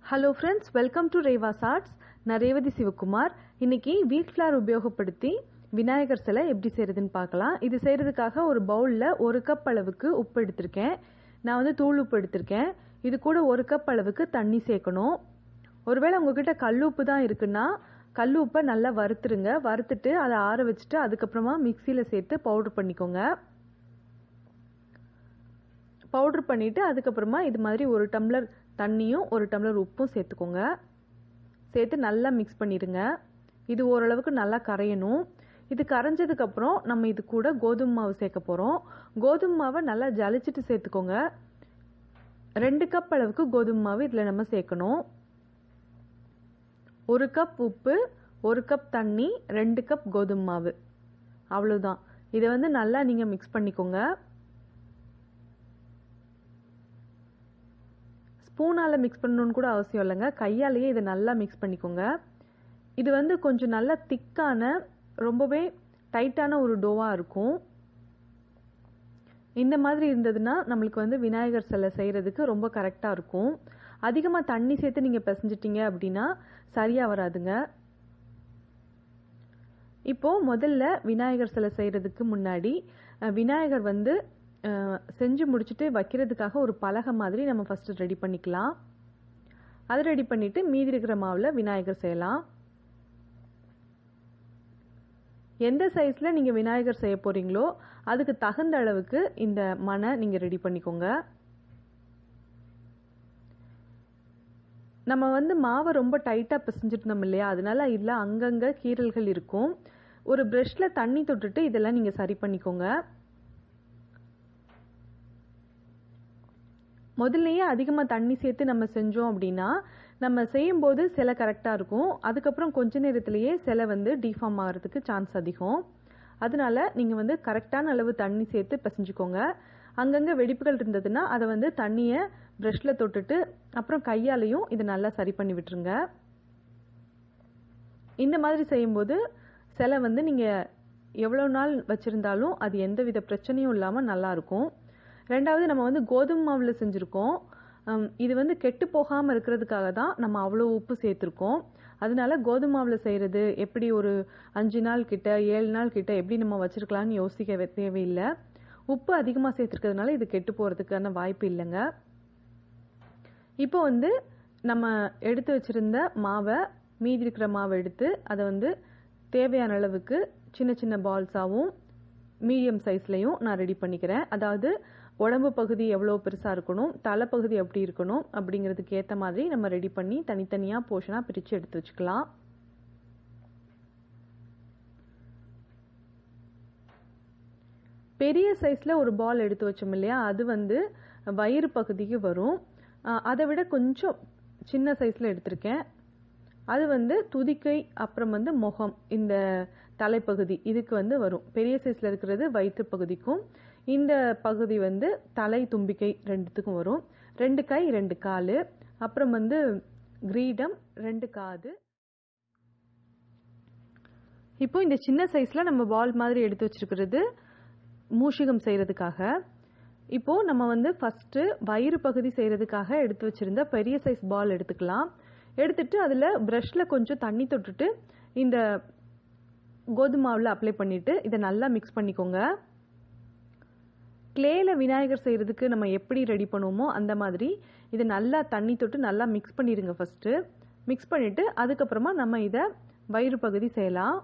Hello friends, welcome to Reva's arts. நான் ரேவதி சிவகுமார். இன்னைக்கு வீட் ஃப்ளார் உபயோகப்படுத்தி விநாயகர் சிலை எப்படி செய்கிறதுன்னு பார்க்கலாம். இது செய்கிறதுக்காக ஒரு பவுலில் 1 கப் அளவுக்கு உப்பு எடுத்திருக்கேன். நான் வந்து தூள் உப்பு எடுத்திருக்கேன். இது கூட 1 கப் அளவுக்கு தண்ணி சேர்க்கணும். ஒருவேளை உங்ககிட்ட கல் உப்பு தான் இருக்குன்னா கல் உப்பை நல்லா வறுத்துருங்க. வறுத்துட்டு அதை ஆற வச்சுட்டு அதுக்கப்புறமா மிக்சியில் சேர்த்து பவுடர் பண்ணிக்கோங்க. பவுடர் பண்ணிவிட்டு அதுக்கப்புறமா இது மாதிரி 1 டம்ளர் தண்ணியும் 1 டம்ளர் உப்பும் சேர்த்துக்கோங்க. சேர்த்து நல்லா மிக்ஸ் பண்ணிடுங்க. இது ஓரளவுக்கு நல்லா கரையணும். இது கரைஞ்சதுக்கப்புறம் நம்ம இது கூட கோதுமை மாவு சேர்க்க போகிறோம். கோதுமை மாவை நல்லா ஜலிச்சிட்டு சேர்த்துக்கோங்க. 2 கப் அளவுக்கு கோதுமை மாவு இதில் நம்ம சேர்க்கணும். 1 கப் உப்பு, 1 கப் தண்ணி, 2 கப் கோதுமை மாவு, அவ்வளோதான். இதை வந்து நல்லா நீங்கள் மிக்ஸ் பண்ணிக்கோங்க. ஸ்பூனால் மிக்ஸ் பண்ணணுன்னு கூட அவசியம் இல்லைங்க, கையாலேயே இதை நல்லா மிக்ஸ் பண்ணிக்கோங்க. இது வந்து கொஞ்சம் நல்லா திக்கான, ரொம்பவே டைட்டான ஒரு டோவாக இருக்கும். இந்த மாதிரி இருந்ததுன்னா நம்மளுக்கு வந்து விநாயகர் சிலை செய்கிறதுக்கு ரொம்ப கரெக்டாக இருக்கும். அதிகமாக தண்ணி சேர்த்து நீங்கள் பிசைஞ்சிட்டிங்க அப்படின்னா சரியாக வராதுங்க. இப்போது முதல்ல விநாயகர் சிலை செய்கிறதுக்கு முன்னாடி விநாயகர் வந்து செஞ்சு முடிச்சுட்டு வைக்கிறதுக்காக ஒரு பலகை மாதிரி நம்ம ஃபஸ்ட்டு ரெடி பண்ணிக்கலாம். அதை ரெடி பண்ணிவிட்டு மீதி இருக்கிற மாவில் விநாயகர் செய்யலாம். எந்த சைஸில் நீங்கள் விநாயகர் செய்ய போகிறீங்களோ அதுக்கு தகுந்த அளவுக்கு இந்த மனை நீங்கள் ரெடி பண்ணிக்கோங்க. நம்ம வந்து மாவை ரொம்ப டைட்டாக பிசைஞ்சிருந்தோம் இல்லையா, அதனால இதில் அங்கங்கே கீறல்கள் இருக்கும். ஒரு ப்ரஷ்ல தண்ணி தொட்டுட்டு இதெல்லாம் நீங்கள் சரி பண்ணிக்கோங்க. முதல்லையே அதிகமாக தண்ணி சேர்த்து நம்ம செஞ்சோம் அப்படின்னா நம்ம செய்யும்போது சிலை கரெக்டாக இருக்கும். அதுக்கப்புறம் கொஞ்ச நேரத்திலேயே சிலை வந்து டிஃபார்ம் ஆகிறதுக்கு சான்ஸ் அதிகம். அதனால நீங்கள் வந்து கரெக்டான அளவு தண்ணி சேர்த்து பிசைஞ்சுக்கோங்க. அங்கங்கே வெடிப்புகள் இருந்ததுன்னா அதை வந்து தண்ணியை ப்ரஷ்ல தொட்டுட்டு அப்புறம் கையாலையும் இதை நல்லா சரி பண்ணி விட்டுருங்க. இந்த மாதிரி செய்யும்போது சிலை வந்து நீங்கள் எவ்வளோ நாள் வச்சுருந்தாலும் அது எந்தவித பிரச்சனையும் இல்லாமல் நல்லாயிருக்கும். ரெண்டாவது, நம்ம வந்து கோதுமை மாவில் செஞ்சுருக்கோம். இது வந்து கெட்டு போகாமல் இருக்கிறதுக்காக தான் நம்ம அவ்வளோ உப்பு சேர்த்துருக்கோம். அதனால கோதுமை மாவில் செய்கிறது எப்படி ஒரு 5 நாள் கிட்ட 7 நாள் கிட்ட எப்படி நம்ம வச்சுருக்கலான்னு யோசிக்க தேவையில்லை. உப்பு அதிகமாக சேர்த்துருக்கிறதுனால இது கெட்டு போகிறதுக்கான வாய்ப்பு இல்லைங்க. இப்போ வந்து நம்ம எடுத்து வச்சுருந்த மாவை, மீதி இருக்கிற மாவை எடுத்து அதை வந்து தேவையான அளவுக்கு சின்ன சின்ன பால்ஸாகவும் மீடியம் சைஸ்லையும் நான் ரெடி பண்ணிக்கிறேன். அதாவது உடம்பு பகுதி எவ்வளோ பெருசாக இருக்கணும், தலைப்பகுதி எப்படி இருக்கணும் அப்படிங்கிறதுக்கு ஏற்ற மாதிரி நம்ம ரெடி பண்ணி தனித்தனியாக போர்ஷனாக பிரித்து எடுத்து வச்சுக்கலாம். பெரிய சைஸில் ஒரு பால் எடுத்து வச்சோம் இல்லையா, அது வந்து வயிறு பகுதிக்கு வரும். அதை விட கொஞ்சம் சின்ன சைஸில் எடுத்திருக்கேன். அது வந்து துதிக்கை, அப்புறம் வந்து முகம், இந்த தலைப்பகுதி இதுக்கு வந்து வரும். பெரிய சைஸில் இருக்கிறது வயிற்று பகுதிக்கும், இந்த பகுதி வந்து தலை தும்பிக்கை ரெண்டுத்துக்கும் வரும். 2 கை 2 கால், அப்புறம் வந்து கிரீடம், 2 காது. இப்போ இந்த சின்ன சைஸில் நம்ம பால் மாதிரி எடுத்து வச்சிருக்கிறது மூஷிகம் செய்கிறதுக்காக. இப்போது நம்ம வந்து ஃபஸ்ட்டு வயிறு பகுதி செய்கிறதுக்காக எடுத்து வச்சுருந்த பெரிய சைஸ் பால் எடுத்துக்கலாம். எடுத்துட்டு அதில் ப்ரஷ்ல கொஞ்சம் தண்ணி தொட்டுட்டு இந்த கோதுமை மாவில் அப்ளை பண்ணிவிட்டு இதை நல்லா மிக்ஸ் பண்ணிக்கோங்க. கிளேல விநாயகர் செய்கிறதுக்கு நம்ம எப்படி ரெடி பண்ணுவோமோ அந்த மாதிரி இதை நல்லா தண்ணி தொட்டு நல்லா மிக்ஸ் பண்ணிடுங்க. ஃபஸ்ட்டு மிக்ஸ் பண்ணிவிட்டு அதுக்கப்புறமா நம்ம இதை வயிறு பகுதி செய்யலாம்.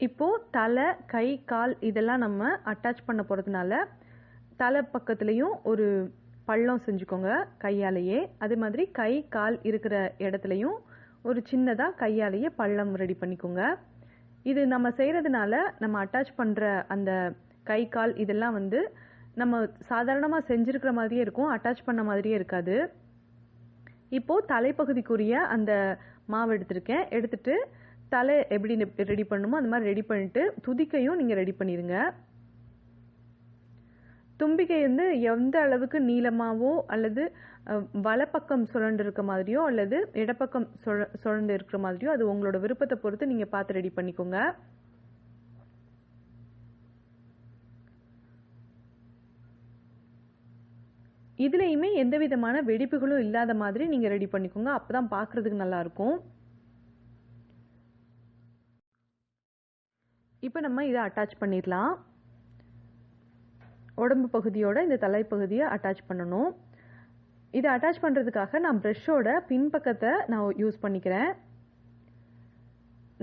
இப்போது தலை, கை, கால் இதெல்லாம் நம்ம அட்டாச் பண்ண போகிறதுனால தலை பக்கத்துலேயும் ஒரு பள்ளம் செஞ்சுக்கோங்க கையாலேயே. அதே மாதிரி கை, கால் இருக்கிற இடத்துலையும் ஒரு சின்னதாக கையாலேயே பள்ளம் ரெடி பண்ணிக்கோங்க. இது நம்ம செய்கிறதுனால நம்ம அட்டாச் பண்ணுற அந்த கை, கால் இதெல்லாம் வந்து நம்ம சாதாரணமாக செஞ்சுருக்கிற மாதிரியே இருக்கும், அட்டாச் பண்ண மாதிரியே இருக்காது. இப்போது தலைப்பகுதிக்குரிய அந்த மாவு எடுத்திருக்கேன். எடுத்துட்டு தலை எப்படி ரெடி பண்ணுமோ அந்த மாதிரி ரெடி பண்ணிவிட்டு துதிக்கையும் நீங்கள் ரெடி பண்ணிடுங்க. தும்பிக்கை வந்து எந்த அளவுக்கு நீளமாகவோ அல்லது வலப்பக்கம் சுழண்டு இருக்க மாதிரியோ அல்லது இடப்பக்கம் சுழண்டு இருக்கிற மாதிரியோ அது உங்களோட விருப்பத்தை பொறுத்து நீங்கள் பார்த்து ரெடி பண்ணிக்கோங்க. இதுலேயுமே எந்த விதமான வெடிப்புகளும் இல்லாத மாதிரி நீங்கள் ரெடி பண்ணிக்கோங்க. அப்போ தான் பார்க்குறதுக்கு நல்லாயிருக்கும். இப்போ நம்ம இதை அட்டாச் பண்ணிடலாம். உடம்பு பகுதியோட இந்த தலைப்பகுதியை அட்டாச் பண்ணணும். இதை அட்டாச் பண்ணுறதுக்காக நான் ப்ரெஷ்ஷோட பின்பக்கத்தை நான் யூஸ் பண்ணிக்கிறேன்.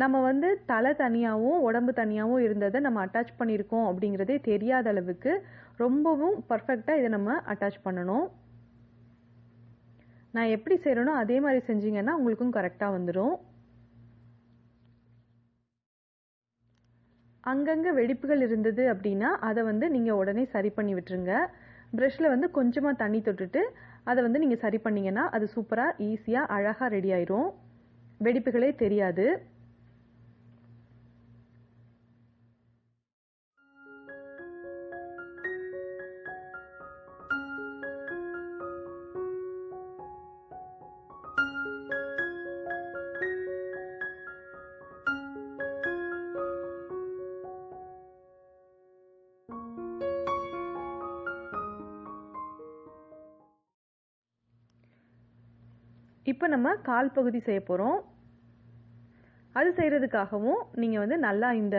நம்ம வந்து தலை தனியாகவும் உடம்பு தனியாகவும் இருந்ததை நம்ம அட்டாச் பண்ணியிருக்கோம் அப்படிங்கிறதே தெரியாத அளவுக்கு ரொம்பவும் பர்ஃபெக்டாக இதை நம்ம அட்டாச் பண்ணணும். நான் எப்படி செய்கிறேனோ அதே மாதிரி செஞ்சீங்கன்னா உங்களுக்கும் கரெக்டாக வந்துடும். அங்கங்கே வெடிப்புகள் இருந்தது அப்படின்னா அதை வந்து நீங்கள் உடனே சரி பண்ணி விட்டுருங்க. ப்ரஷ்ஷில் வந்து கொஞ்சமாக தண்ணி தொட்டுட்டு அதை வந்து நீங்கள் சரி பண்ணிங்கன்னா அது சூப்பராக ஈஸியாக அழகாக ரெடி ஆயிரும். வெடிப்புகளே தெரியாது. இப்போ நம்ம கால் பகுதி செய்ய போகிறோம். அது செய்கிறதுக்காகவும் நீங்கள் வந்து நல்லா இந்த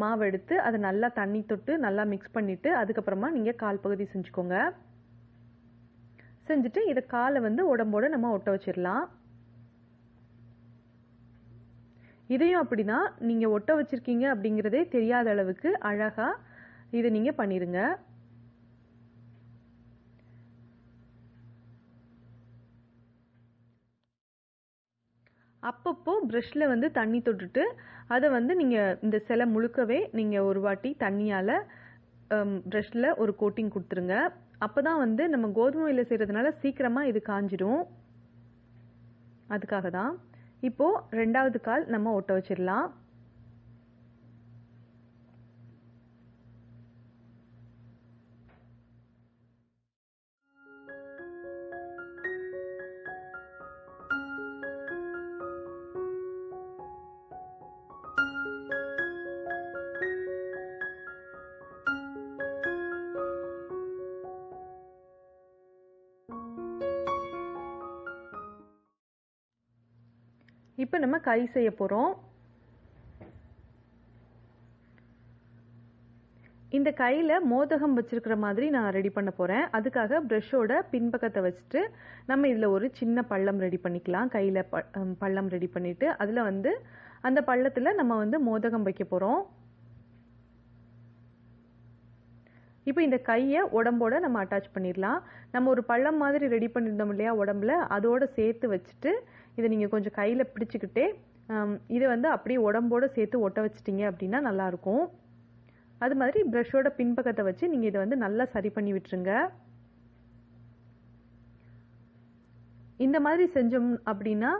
மாவு எடுத்து அதை நல்லா தண்ணி தொட்டு நல்லா மிக்ஸ் பண்ணிவிட்டு அதுக்கப்புறமா நீங்கள் கால் பகுதி செஞ்சுக்கோங்க. செஞ்சுட்டு இதை காலை வந்து உடம்போடு நம்ம ஒட்ட வச்சிடலாம். இதையும் அப்படி தான் நீங்கள் ஒட்ட வச்சுருக்கீங்க அப்படிங்கிறதே தெரியாத அளவுக்கு அழகாக இதை நீங்கள் பண்ணிடுங்க. அப்பப்போ ப்ரஷ்ஷில் வந்து தண்ணி தொட்டுட்டு அதை வந்து நீங்கள் இந்த சிலை முழுக்கவே நீங்கள் ஒரு வாட்டி தண்ணியால் ப்ரஷ்ஷில் ஒரு கோட்டிங் கொடுத்துருங்க. அப்போ தான் வந்து நம்ம கோதுமையில் செய்கிறதுனால சீக்கிரமாக இது காஞ்சிடும். அதுக்காக தான். இப்போது ரெண்டாவது கால் நம்ம ஒட்ட வச்சிடலாம். இப்போ நம்ம கை செய்ய போகிறோம். இந்த கையில் மோதகம் வச்சிருக்கிற மாதிரி நான் ரெடி பண்ண போகிறேன். அதுக்காக ப்ரஷ்ஷோட பின்பக்கத்தை வச்சுட்டு நம்ம இதில் ஒரு சின்ன பள்ளம் ரெடி பண்ணிக்கலாம். கையில் பள்ளம் ரெடி பண்ணிவிட்டு அதில் வந்து அந்த பள்ளத்தில் நம்ம வந்து மோதகம் வைக்க போகிறோம். இப்போ இந்த கையை உடம்போட நம்ம அட்டாச் பண்ணிடலாம். நம்ம ஒரு பள்ளம் மாதிரி ரெடி பண்ணியிருந்தோம் இல்லையா உடம்புல, அதோடு சேர்த்து வச்சுட்டு இதை நீங்கள் கொஞ்சம் கையில் பிடிச்சிக்கிட்டே இதை வந்து அப்படியே உடம்போடு சேர்த்து ஒட்ட வச்சிட்டிங்க அப்படின்னா நல்லாயிருக்கும். அது மாதிரி ப்ரஷ்ஷோட பின்பக்கத்தை வச்சு நீங்கள் இதை வந்து நல்லா சரி பண்ணி விட்டுருங்க. இந்த மாதிரி செஞ்சோம் அப்படின்னா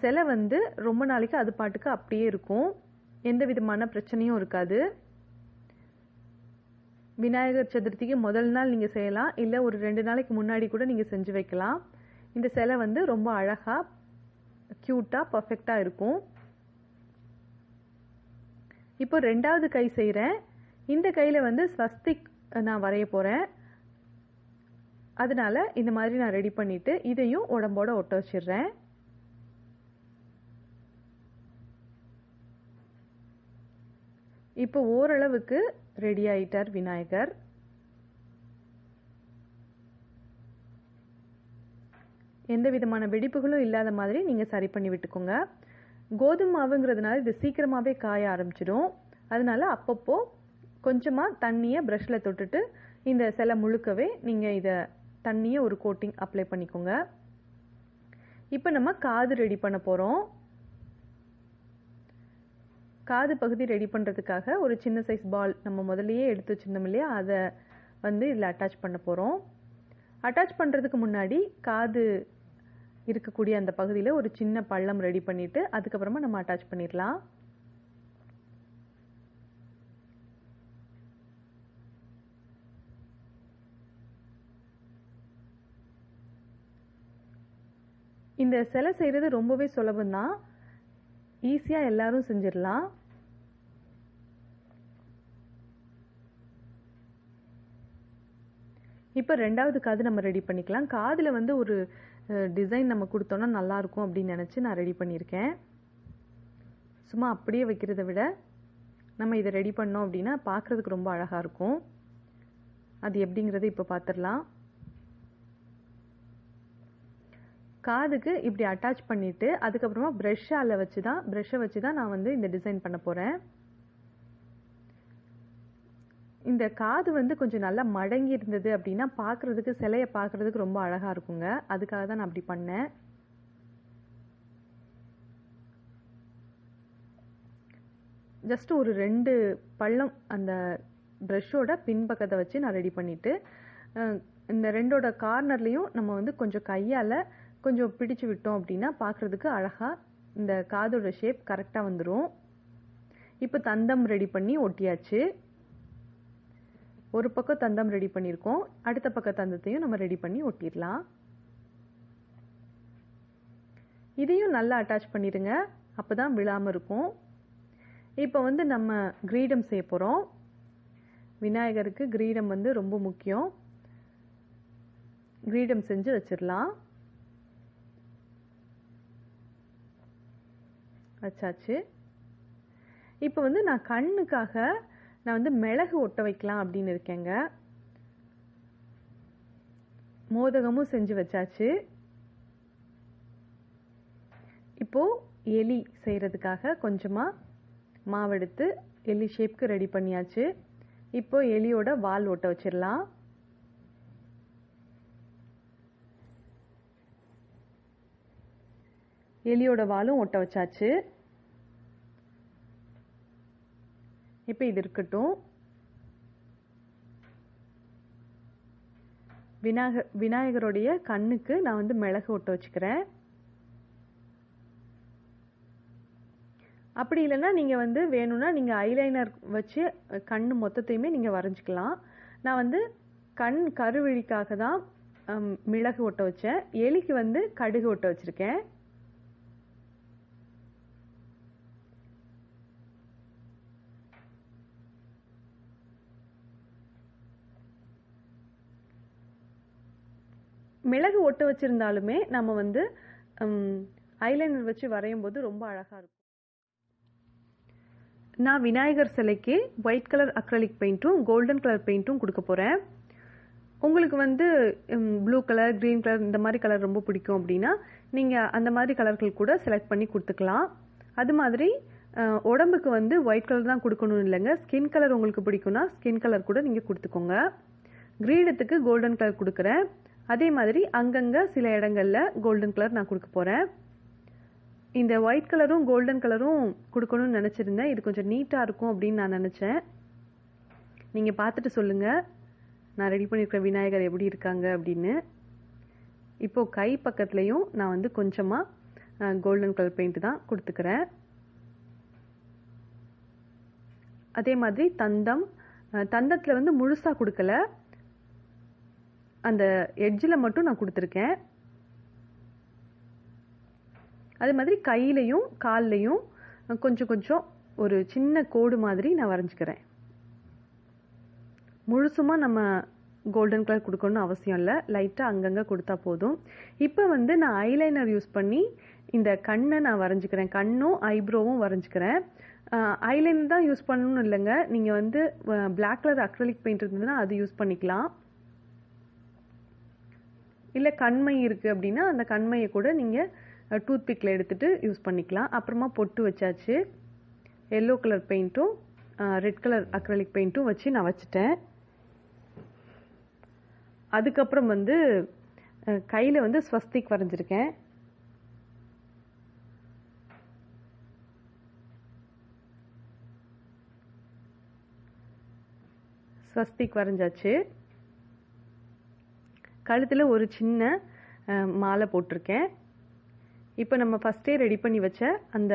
சிலை வந்து ரொம்ப நாளைக்கு அது பாட்டுக்கு அப்படியே இருக்கும். எந்த விதமான பிரச்சனையும் இருக்காது. விநாயகர் சதுர்த்திக்கு முதல் நாள் நீங்கள் செய்யலாம், இல்லை ஒரு 2 நாளைக்கு முன்னாடி கூட நீங்கள் செஞ்சு வைக்கலாம். இந்த சிலை வந்து ரொம்ப அழகாக க்யூட்டாக பர்ஃபெக்டாக இருக்கும். இப்போ ரெண்டாவது கை செய்கிறேன். இந்த கையில் வந்து ஸ்வஸ்திக் நான் வரைய போகிறேன். அதனால இந்த மாதிரி நான் ரெடி பண்ணிவிட்டு இதையும் உடம்போட ஒட்ட வச்சிடுறேன். இப்போ ஓரளவுக்கு ரெடி ஆயிட்டார் விநாயகர். எந்த விதமான வெடிப்புகளும் இல்லாத மாதிரி நீங்கள் சரி பண்ணி விட்டுக்கோங்க. கோதுமை மாவுங்கிறதுனால இது சீக்கிரமாகவே காய ஆரம்பிச்சிடும். அதனால அப்பப்போ கொஞ்சமாக தண்ணியை ப்ரஷ்ஷில் தொட்டுட்டு இந்த சிலை முழுக்கவே நீங்கள் இதை தண்ணியை ஒரு கோட்டிங் அப்ளை பண்ணிக்கோங்க. இப்போ நம்ம காது ரெடி பண்ண போகிறோம். காது பகுதி ரெடி பண்ணுறதுக்காக ஒரு சின்ன சைஸ் பால் நம்ம முதல்லையே எடுத்து வச்சுருந்தோம் இல்லையா, அதை வந்து இதில் அட்டாச் பண்ண போகிறோம். அட்டாச் பண்ணுறதுக்கு முன்னாடி காது இருக்கக்கூடிய அந்த பகுதியில் ஒரு சின்ன பள்ளம் ரெடி பண்ணிவிட்டு அதுக்கப்புறமா நம்ம அட்டாச் பண்ணிடலாம். இந்த சிலை செய்கிறது ரொம்பவே சுலபம்தான், ஈஸியாக எல்லாரும் செஞ்சிடலாம். இப்போ ரெண்டாவது காது நம்ம ரெடி பண்ணிக்கலாம். காதில் வந்து ஒரு டிசைன் நம்ம கொடுத்தோன்னா நல்லாயிருக்கும் அப்படின்னு நினச்சி நான் ரெடி பண்ணியிருக்கேன். சும்மா அப்படியே வைக்கிறத விட நம்ம இதை ரெடி பண்ணோம் அப்படின்னா பார்க்குறதுக்கு ரொம்ப அழகாக இருக்கும். அது எப்படிங்கிறத இப்போ பார்த்துடலாம். காதுக்கு இப்படி அட்டாச் பண்ணிவிட்டு அதுக்கப்புறமா ப்ரெஷ்ஷை வச்சு தான் நான் வந்து இந்த டிசைன் பண்ண போகிறேன். இந்த காது வந்து கொஞ்சம் நல்லா மடங்கி இருந்தது அப்படின்னா பார்க்குறதுக்கு, சிலையை பார்க்குறதுக்கு ரொம்ப அழகாக இருக்குங்க. அதுக்காக தான் நான் அப்படி பண்ணேன். ஜஸ்ட் ஒரு 2 பள்ளம் அந்த ப்ரஷ்ஷோட பின்பக்கத்தை வச்சு நான் ரெடி பண்ணிவிட்டு, இந்த 2ஓட கார்னர்லேயும் நம்ம வந்து கொஞ்சம் கையால் கொஞ்சம் பிடிச்சு விட்டோம் அப்படின்னா பார்க்குறதுக்கு அழகாக இந்த காதோட ஷேப் கரெக்டாக வந்துடும். இப்போ தந்தம் ரெடி பண்ணி ஒட்டியாச்சு. ஒரு பக்கம் தந்தம் ரெடி பண்ணியிருக்கோம், அடுத்த பக்க தந்தத்தையும் நம்ம ரெடி பண்ணி ஒட்டிடலாம். இதையும் நல்லா அட்டாச் பண்ணிடுங்க, அப்போ தான் விழாமல் இருக்கும். இப்போ வந்து நம்ம கிரீடம் செய்ய போகிறோம். விநாயகருக்கு கிரீடம் வந்து ரொம்ப முக்கியம். கிரீடம் செஞ்சு வச்சிடலாம். வச்சாச்சு. இப்போ வந்து நான் கண்ணுக்காக நான் வந்து மிளகு ஒட்ட வைக்கலாம் அப்படின்னு இருக்கேங்க. மோதகமும் செஞ்சு வச்சாச்சு. இப்போ எலி செய்கிறதுக்காக கொஞ்சமாக மாவெடுத்து எலி ஷேப்க்கு ரெடி பண்ணியாச்சு. இப்போ எலியோட வால் ஒட்ட வச்சிடலாம். எலியோட வாலும் ஒட்ட வச்சாச்சு. இப்போ இது இருக்கட்டும். விநாயகருடைய கண்ணுக்கு நான் வந்து மிளகு ஒட்ட வச்சுக்கிறேன். அப்படி இல்லைன்னா நீங்கள் வந்து வேணும்னா நீங்கள் ஐலைனர் வச்சு கண் மொத்தத்தையுமே நீங்கள் வரைஞ்சிக்கலாம். நான் வந்து கண் கருவிழிக்காக தான் மிளகு ஒட்ட வச்சேன். எலிக்கு வந்து கடுகு ஒட்ட வச்சுருக்கேன். மிளகு ஒட்ட வச்சுருந்தாலுமே நம்ம வந்து ஐலைனர் வச்சு வரையும் போது ரொம்ப அழகாக இருக்கும். நான் விநாயகர் சிலைக்கு ஒயிட் கலர் அக்ரலிக் பெயிண்ட்டும் கோல்டன் கலர் பெயிண்ட்டும் கொடுக்க போகிறேன். உங்களுக்கு வந்து ப்ளூ கலர், க்ரீன் கலர் இந்த மாதிரி கலர் ரொம்ப பிடிக்கும் அப்படின்னா நீங்கள் அந்த மாதிரி கலர்கள் கூட செலக்ட் பண்ணி கொடுத்துக்கலாம். அது மாதிரி உடம்புக்கு வந்து ஒயிட் கலர் தான் கொடுக்கணும் இல்லைங்க. ஸ்கின் கலர் உங்களுக்கு பிடிக்கும்னா ஸ்கின் கலர் கூட நீங்கள் கொடுத்துக்கோங்க. கிரீடத்துக்கு கோல்டன் கலர் கொடுக்குறேன். அதே மாதிரி அங்கங்கே சில இடங்களில் கோல்டன் கலர் நான் கொடுக்க போகிறேன். இந்த ஒயிட் கலரும் கோல்டன் கலரும் கொடுக்கணும்னு நினச்சிருந்தேன். இது கொஞ்சம் நீட்டாக இருக்கும் அப்படின்னு நான் நினச்சேன். நீங்கள் பார்த்துட்டு சொல்லுங்கள் நான் ரெடி பண்ணியிருக்கிற விநாயகர் எப்படி இருக்காங்க அப்படின்னு. இப்போது கை பக்கத்துலேயும் நான் வந்து கொஞ்சமாக கோல்டன் கலர் பெயிண்ட் தான் கொடுத்துக்கிறேன். அதே மாதிரி தந்தத்தில் வந்து முழுசாக கொடுக்கல, அந்த எட்ஜில் மட்டும் நான் கொடுத்துருக்கேன். அதே மாதிரி கையிலையும் கால்லையும் கொஞ்சம் கொஞ்சம் ஒரு சின்ன கோடு மாதிரி நான் வரைஞ்சிக்கிறேன். முழுசுமாக நம்ம கோல்டன் கலர் கொடுக்கணும்னு அவசியம் இல்லை, லைட்டாக அங்கங்கே கொடுத்தா போதும். இப்போ வந்து நான் ஐலைனர் யூஸ் பண்ணி இந்த கண்ணை நான் வரைஞ்சிக்கிறேன். கண்ணும் ஐப்ரோவும் வரைஞ்சிக்கிறேன். ஐலைனர் தான் யூஸ் பண்ணணும்னு இல்லைங்க, நீங்கள் வந்து பிளாக் கலர் அக்ரலிக் பெயிண்ட் இருந்ததுன்னா அது யூஸ் பண்ணிக்கலாம். இல்லை கண்மை இருக்குது அப்படின்னா அந்த கண்மையை கூட நீங்கள் டூத் பிக்கில் எடுத்துகிட்டு யூஸ் பண்ணிக்கலாம். அப்புறமா பொட்டு வச்சாச்சு. எல்லோ கலர் பெயிண்ட்டும் ரெட் கலர் அக்ரலிக் பெயிண்ட்டும் வச்சு நான் வச்சுட்டேன். அதுக்கப்புறம் வந்து கையில் வந்து ஸ்வஸ்திக் வரைஞ்சிருக்கேன். ஸ்வஸ்திக் வரைஞ்சாச்சு. கழுத்தில் ஒரு சின்ன மாலை போட்டிருக்கேன். இப்போ நம்ம ஃபஸ்ட்டே ரெடி பண்ணி வச்ச அந்த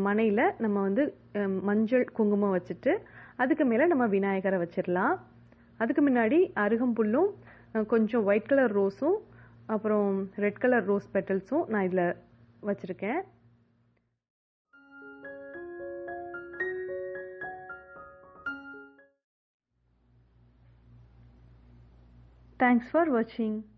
மனையில் நம்ம வந்து மஞ்சள் குங்குமம் வச்சுட்டு அதுக்கு மேலே நம்ம விநாயகரை வச்சிடலாம். அதுக்கு முன்னாடி அருகம்புல்லும் கொஞ்சம் ஒயிட் கலர் ரோஸும் அப்புறம் ரெட் கலர் ரோஸ் பெட்டல்ஸும் நான் இதில் வச்சுருக்கேன். Thanks for watching.